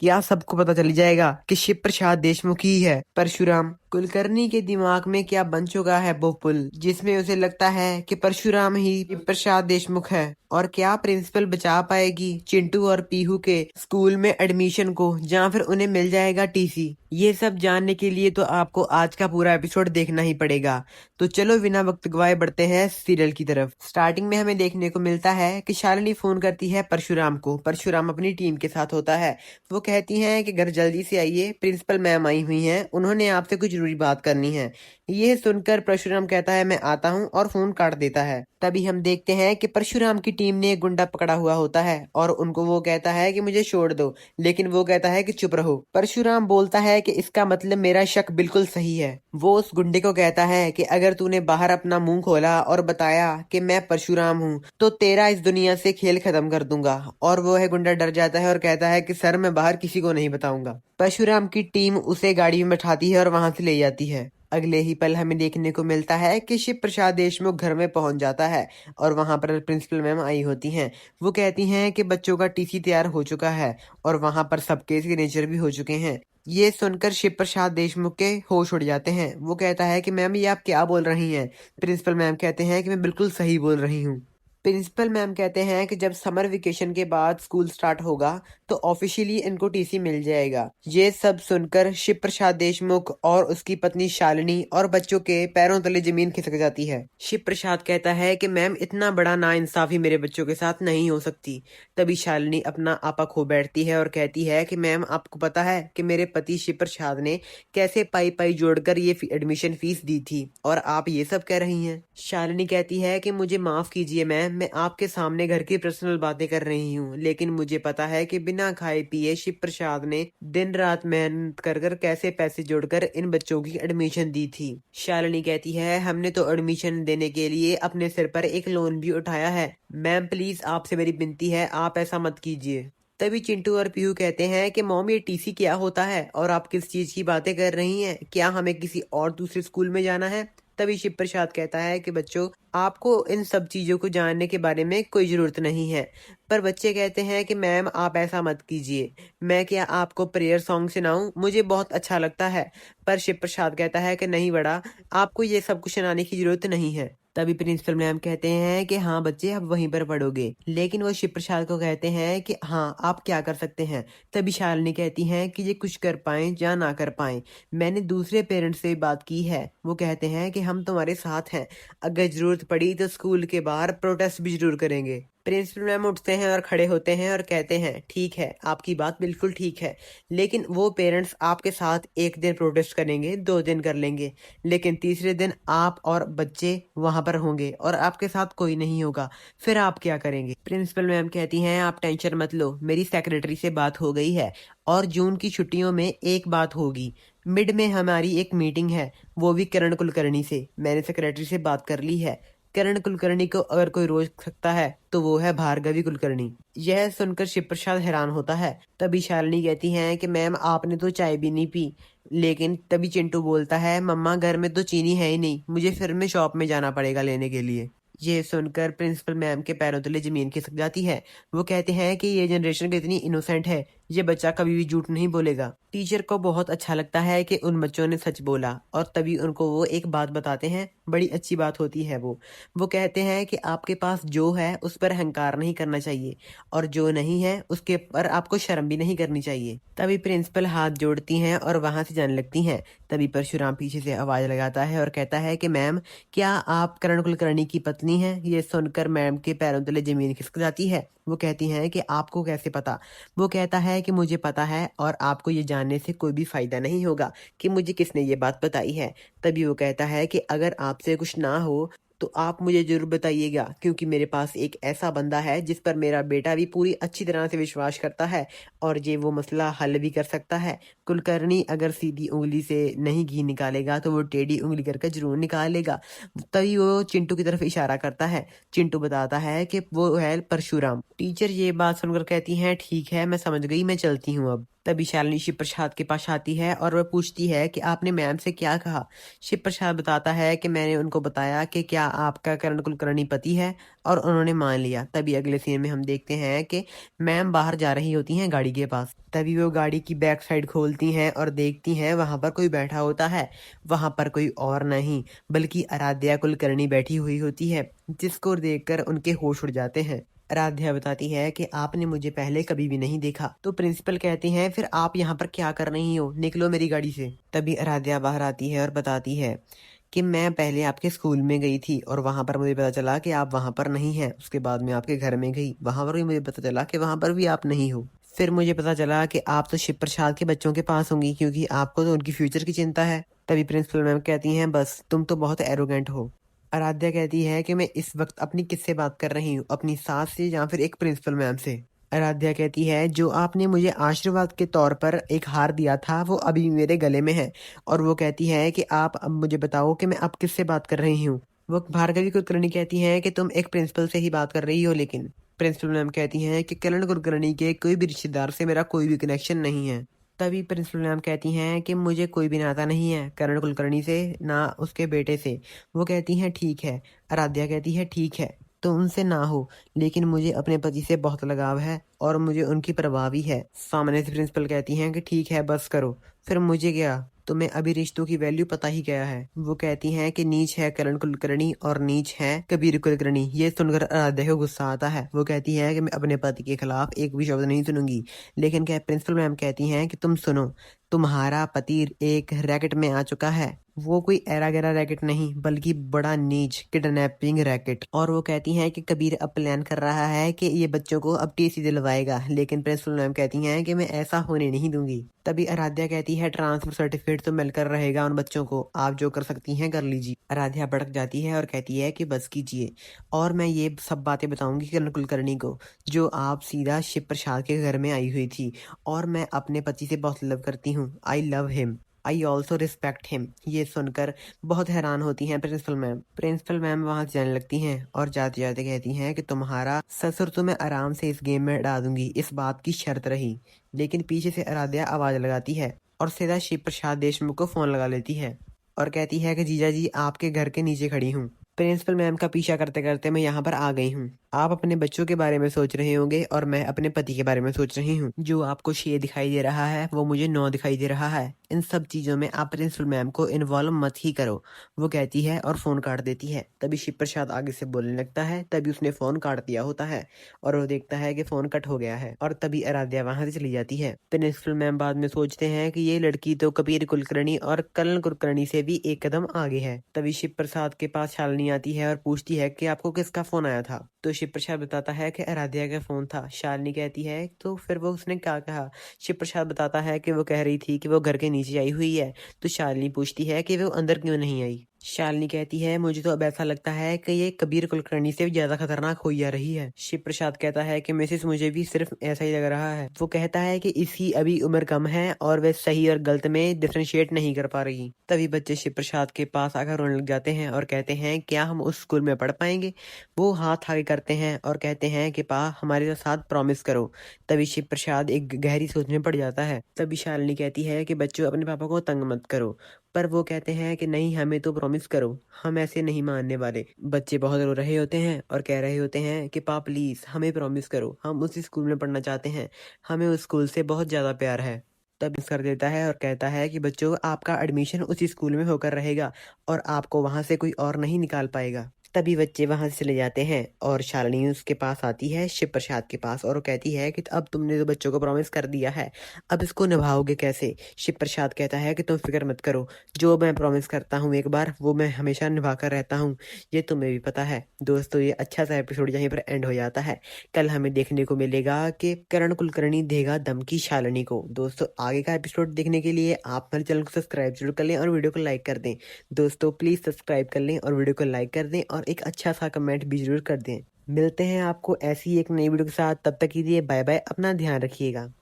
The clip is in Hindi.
क्या सबको पता चल जाएगा कि शिव प्रसाद देशमुख ही है परशुराम? कुलकर्णी के दिमाग में क्या बन चुका है वो पुल, जिसमें उसे लगता है कि परशुराम ही शिव प्रसाद देशमुख है। और क्या प्रिंसिपल बचा पाएगी चिंटू और पीहू के स्कूल में एडमिशन को, या फिर उन्हें मिल जाएगा टीसी? ये सब जानने के लिए तो आपको आज का पूरा एपिसोड देखना ही पड़ेगा। तो चलो बिना वक्त गवाए बढ़ते हैं सीरियल की तरफ। स्टार्टिंग में हमें देखने को मिलता है कि शालिनी फोन करती है परशुराम को। परशुराम अपनी टीम के साथ होता है। वो कहती हैं कि घर जल्दी से आइए, प्रिंसिपल मैम आई हुई हैं, उन्होंने आपसे कुछ जरूरी बात करनी है। ये सुनकर परशुराम कहता है मैं आता हूँ, और फोन काट देता है। तभी हम देखते हैं कि परशुराम की टीम ने एक गुंडा पकड़ा हुआ होता है और उनको वो कहता है कि मुझे छोड़ दो, लेकिन वो कहता है कि चुप रहो। परशुराम बोलता है कि इसका मतलब मेरा शक बिल्कुल सही है। वो उस गुंडे को कहता है कि अगर तूने बाहर अपना मुंह खोला और बताया कि मैं परशुराम हूँ तो तेरा इस दुनिया से खेल खत्म कर दूंगा। और वो है गुंडा डर जाता है और कहता है कि सर मैं बाहर किसी को नहीं बताऊंगा। परशुराम की टीम उसे गाड़ी में बैठाती है और वहां से ले जाती है। अगले ही पल हमें देखने को मिलता है कि शिव प्रसाद देशमुख घर में पहुंच जाता है और वहां पर प्रिंसिपल मैम आई होती हैं। वो कहती हैं कि बच्चों का टीसी तैयार हो चुका है और वहां पर सबके सिग्नेचर भी हो चुके हैं। ये सुनकर शिव प्रसाद देशमुख के होश उड़ जाते हैं। वो कहता है कि मैम ये आप क्या बोल रही हैं? प्रिंसिपल मैम कहते हैं कि मैं बिल्कुल सही बोल रही हूँ। प्रिंसिपल मैम कहते हैं कि जब समर वेकेशन के बाद स्कूल स्टार्ट होगा तो ऑफिशियली इनको टीसी मिल जाएगा। ये सब सुनकर शिव प्रसाद देशमुख और उसकी पत्नी शालिनी और बच्चों के पैरों तले जमीन खिसक जाती है। शिव प्रसाद कहता है कि मैम इतना बड़ा नाइंसाफी मेरे बच्चों के साथ नहीं हो सकती। तभी शालिनी अपना आपा खो बैठती है और कहती है कि मैम आपको पता है कि मेरे पति शिव प्रसाद ने कैसे पाई पाई जोड़कर ये एडमिशन फीस दी थी, और आप ये सब कह रही हैं। शालिनी कहती है कि मुझे माफ कीजिए मैम, मैं आपके सामने घर की पर्सनल बातें कर रही हूँ, लेकिन मुझे पता है कि बिना खाए पिए शिव प्रसाद ने दिन रात मेहनत कर कर कैसे पैसे जोड़कर इन बच्चों की एडमिशन दी थी। शालिनी कहती है हमने तो एडमिशन देने के लिए अपने सिर पर एक लोन भी उठाया है। मैम प्लीज आपसे मेरी विनती है, आप ऐसा मत कीजिए। तभी चिंटू और पीहू कहते हैं कि मॉम ये टीसी क्या होता है और आप किस चीज की बातें कर रही हैं? क्या हमें किसी और दूसरे स्कूल में जाना है? तभी शिव प्रसाद कहता है कि बच्चों आपको इन सब चीजों को जानने के बारे में कोई जरूरत नहीं है। पर बच्चे कहते हैं कि मैम आप ऐसा मत कीजिए, मैं क्या आपको प्रेयर सॉन्ग सुनाऊं? मुझे बहुत अच्छा लगता है। पर शिव प्रसाद कहता है कि नहीं बड़ा, आपको ये सब कुछ सुनाने की जरूरत नहीं है। तभी प्रिंसिपल मैम कहते हैं कि हाँ बच्चे अब वहीं पर पढ़ोगे, लेकिन वो शिव प्रसाद को कहते हैं कि हाँ आप क्या कर सकते हैं। तभी शालिनी कहती हैं कि ये कुछ कर पाए या ना कर पाए, मैंने दूसरे पेरेंट्स से बात की है, वो कहते हैं कि हम तुम्हारे साथ हैं, अगर जरूरत पड़ी तो स्कूल के बाहर प्रोटेस्ट भी जरूर करेंगे। प्रिंसिपल मैम उठते हैं और खड़े होते हैं और कहते हैं ठीक है आपकी बात बिल्कुल ठीक है, लेकिन वो पेरेंट्स आपके साथ एक दिन प्रोटेस्ट करेंगे, 2 दिन कर लेंगे, लेकिन तीसरे दिन आप और बच्चे वहां पर होंगे और आपके साथ कोई नहीं होगा, फिर आप क्या करेंगे? प्रिंसिपल मैम कहती हैं आप टेंशन मत लो, मेरी सेक्रेटरी से बात हो गई है और जून की छुट्टियों में एक बात होगी। मिड में हमारी एक मीटिंग है, वो भी किरण कुलकर्णी से, मैंने सेक्रेटरी से बात कर ली है। किरण कुलकर्णी को अगर कोई रोक सकता है तो वो है भार्गवी कुलकर्णी। यह सुनकर शिव प्रसाद हैरान होता है। तभी शालिनी कहती हैं कि मैम आपने तो चाय भी नहीं पी। लेकिन तभी चिंटू बोलता है मम्मा घर में तो चीनी है ही नहीं, मुझे फिर में शॉप में जाना पड़ेगा लेने के लिए। ये सुनकर प्रिंसिपल मैम के पैरों तले जमीन खिसक जाती है। वो कहते हैं कि ये जनरेशन कितनी इनोसेंट है, ये बच्चा कभी भी झूठ नहीं बोलेगा। टीचर को बहुत अच्छा लगता है कि उन बच्चों ने सच बोला और तभी उनको वो एक बात बताते हैं, बड़ी अच्छी बात होती है वो कहते हैं कि आपके पास जो है उस पर अहंकार नहीं करना चाहिए और जो नहीं है उसके पर आपको शर्म भी नहीं करनी चाहिए। तभी प्रिंसिपल हाथ जोड़ती हैं और वहां से जाने लगती हैं। तभी परशुराम पीछे से आवाज लगाता है और कहता है कि मैम क्या आप करण कुलकर्णी की पत्नी हैं? ये सुनकर मैम के पैरों तले जमीन खिसक जाती है। वो कहती हैं कि आपको कैसे पता? वो कहता है कि मुझे पता है और आपको ये जानने से कोई भी फायदा नहीं होगा कि मुझे किसने ये बात बताई है। तभी वो कहता है कि अगर आपसे कुछ ना हो तो आप मुझे जरूर बताइएगा, क्योंकि मेरे पास एक ऐसा बंदा है जिस पर मेरा बेटा भी पूरी अच्छी तरह से विश्वास करता है और ये वो मसला हल भी कर सकता है। कुलकर्णी अगर सीधी उंगली से नहीं घी निकालेगा तो वो टेढ़ी उंगली करके जरूर निकालेगा। तभी वो चिंटू की तरफ इशारा करता है। चिंटू बताता है कि वो है परशुराम। टीचर ये बात सुनकर कहती हैं ठीक है मैं समझ गई, मैं चलती हूँ अब। तभी शालिनी शिव प्रसाद के पास आती है और वह पूछती है कि आपने मैम से क्या कहा। शिव प्रसाद बताता है कि मैंने उनको बताया कि क्या आपका करण कुलकर्णी पति है, और उन्होंने मान लिया। तभी अगले सीन में हम देखते हैं कि मैम बाहर जा रही होती हैं गाड़ी के पास। तभी वो गाड़ी की बैक साइड खोलती हैं और देखती हैं वहां पर कोई बैठा होता है। वहां पर कोई और नहीं बल्कि आराध्या कुलकर्णी बैठी हुई होती है, जिसको देखकर उनके होश उड़ जाते हैं। आराध्या बताती है कि आपने मुझे पहले कभी भी नहीं देखा। तो प्रिंसिपल कहते हैं फिर आप यहाँ पर क्या कर रही हो, निकलो मेरी गाड़ी से। तभी आराध्या बाहर आती है और बताती है कि मैं पहले आपके स्कूल में गई थी और वहां पर मुझे पता चला कि आप वहां पर नहीं हैं। उसके बाद मैं आपके घर में गई, वहां पर भी मुझे पता चला कि वहां पर भी आप नहीं हो। फिर मुझे पता चला कि आप तो शिव प्रसाद के बच्चों के पास होंगी, क्योंकि आपको तो उनकी फ्यूचर की चिंता है। तभी प्रिंसिपल मैम कहती हैं बस तुम तो बहुत एरोगेंट हो। आराध्या कहती है कि मैं इस वक्त अपनी किससे बात कर रही हूँ, अपनी सास से या फिर एक प्रिंसिपल मैम से। आराध्या कहती है जो आपने मुझे आशीर्वाद के तौर पर एक हार दिया था वो अभी मेरे गले में है। और वो कहती है कि आप अब मुझे बताओ कि मैं अब किससे बात कर रही हूँ। वो भार्गवी कुलकर्णी कहती है कि तुम एक प्रिंसिपल से ही बात कर रही हो, लेकिन प्रिंसिपल मैम कहती हैं कि करण कुलकर्णी के कोई भी रिश्तेदार से मेरा कोई भी कनेक्शन नहीं है। तभी प्रिंसिपल मैम कहती हैं कि मुझे कोई भी नाता नहीं है करण कुलकर्णी से, ना उसके बेटे से। वो कहती हैं ठीक है। आराध्या कहती है ठीक है तो उनसे ना हो, लेकिन मुझे अपने पति से बहुत लगाव है और मुझे उनकी परवाह भी है। सामने से प्रिंसिपल कहती हैं कि ठीक है बस करो, फिर मुझे क्या, तुम्हें अभी रिश्तों की वैल्यू पता ही क्या है। वो कहती हैं कि नीच है करण कुलकर्णी और नीच है कबीर कुलकर्णी। ये सुनकर आराध्या को गुस्सा आता है। वो कहती है कि मैं अपने पति के खिलाफ एक भी शब्द नहीं सुनूंगी। लेकिन क्या प्रिंसिपल मैम कहती हैं कि तुम सुनो, तुम्हारा पति एक रैकेट में आ चुका है। वो कोई एरा गैरा रैकेट नहीं बल्कि बड़ा नीच किडनैपिंग रैकेट। और वो कहती हैं कि कबीर अब प्लान कर रहा है कि ये बच्चों को अब टीसी दिलवाएगा। लेकिन प्रिंसिपल मैम कहती हैं कि मैं ऐसा होने नहीं दूंगी। तभी आराध्या कहती है ट्रांसफर सर्टिफिकेट तो मिलकर रहेगा उन बच्चों को, आप जो कर सकती हैं कर लीजिए। आराध्या भड़क जाती है और कहती है कि बस कीजिए, और मैं ये सब बातें बताऊंगी करण कुलकर्णी को, जो आप सीधा शिव प्रसाद के घर में आई हुई थी। और मैं अपने पति से बहुत लव करती हूँ, I love him, I also respect him. ये सुनकर बहुत हैरान होती हैं प्रिंसिपल मैम। प्रिंसिपल मैम वहां से जाने लगती हैं और जाते जाते कहती हैं कि तुम्हारा ससुर तो मैं आराम से इस गेम में डाल दूंगी, इस बात की शर्त रही। लेकिन पीछे से आराध्या आवाज लगाती है और सीधा शिव प्रसाद देशमुख को फोन लगा लेती है और कहती है कि जीजा जी आपके घर के नीचे खड़ी हूँ। प्रिंसिपल मैम का पीछा करते करते मैं यहाँ पर आ गई हूँ। आप अपने बच्चों के बारे में सोच रहे होंगे और मैं अपने पति के बारे में सोच रही हूँ। जो आपको 6 दिखाई दे रहा है वो मुझे 9 दिखाई दे रहा है। इन सब चीजों में आप प्रिंसिपल मैम को इन्वॉल्व मत ही करो, वो कहती है और फोन काट देती है। तभी शिव प्रसाद आगे से बोलने लगता है, तभी उसने फोन काट दिया होता है और वो देखता है कि फोन कट हो गया है। और तभी आराध्या वहां से चली जाती है। प्रिंसिपल मैम बाद में सोचते हैं कि ये लड़की तो कबीर कुलकर्णी और करण कुलकर्णी से भी एक कदम आगे है। तभी शिव प्रसाद के पास शालिनी आती है और पूछती है कि आपको किसका फोन आया था। तो शिव प्रसाद बताता है कि आराध्या का फोन था। शालिनी कहती है तो फिर वो उसने क्या कहा। शिव प्रसाद बताता है कि वो कह रही थी कि वो घर के नीचे आई हुई है। तो शालिनी पूछती है कि वो अंदर क्यों नहीं आई। शालिनी कहती है मुझे तो अब ऐसा लगता है कि ये कबीर कुलकर्णी से भी ज्यादा खतरनाक हो जा रही है। शिव प्रसाद कहता है कि मिसेस मुझे भी सिर्फ ऐसा ही लग रहा है। वो कहता है कि इसकी अभी उम्र कम है और वह सही और गलत में डिफरेंशिएट नहीं कर पा रही। तभी बच्चे शिव प्रसाद के पास आकर रोने लग जाते हैं और कहते हैं क्या हम उस स्कूल में पढ़ पाएंगे। वो हाथ आगे करते हैं और कहते हैं कि पा हमारे साथ प्रॉमिस करो। तभी शिव प्रसाद एक गहरी सोच में पड़ जाता है। तभी शालिनी कहती है कि बच्चों अपने पापा को तंग मत करो, पर वो कहते हैं कि नहीं हमें तो प्रॉमिस करो, हम ऐसे नहीं मानने वाले। बच्चे बहुत रो रहे होते हैं और कह रहे होते हैं कि पाप प्लीज हमें प्रॉमिस करो, हम उसी स्कूल में पढ़ना चाहते हैं, हमें उस स्कूल से बहुत ज्यादा प्यार है। तब कर देता है और कहता है कि बच्चों आपका एडमिशन उसी स्कूल में होकर रहेगा और आपको वहां से कोई और नहीं निकाल पाएगा। तभी बच्चे वहां से चले जाते हैं और शालिनी उसके पास आती है शिव प्रसाद के पास और वो कहती है कि अब तुमने तो बच्चों को प्रॉमिस कर दिया है, अब इसको निभाओगे कैसे। शिव प्रसाद कहता है कि तुम फिक्र मत करो, जो मैं प्रॉमिस करता हूँ एक बार वो मैं हमेशा निभा कर रहता हूँ, ये तुम्हें भी पता है। दोस्तों ये अच्छा सा एपिसोड यहीं पर एंड हो जाता है। कल हमें देखने को मिलेगा कि करण कुलकर्णी देगा धमकी शालिनी को। दोस्तों आगे का एपिसोड देखने के लिए आप हमारे चैनल को सब्सक्राइब जरूर कर लें और वीडियो को लाइक कर दें। दोस्तों प्लीज सब्सक्राइब कर लें और वीडियो को लाइक कर दें और एक अच्छा सा कमेंट भी जरूर कर दें। मिलते हैं आपको ऐसी एक नई वीडियो के साथ, तब तक के लिए बाय बाय, अपना ध्यान रखिएगा।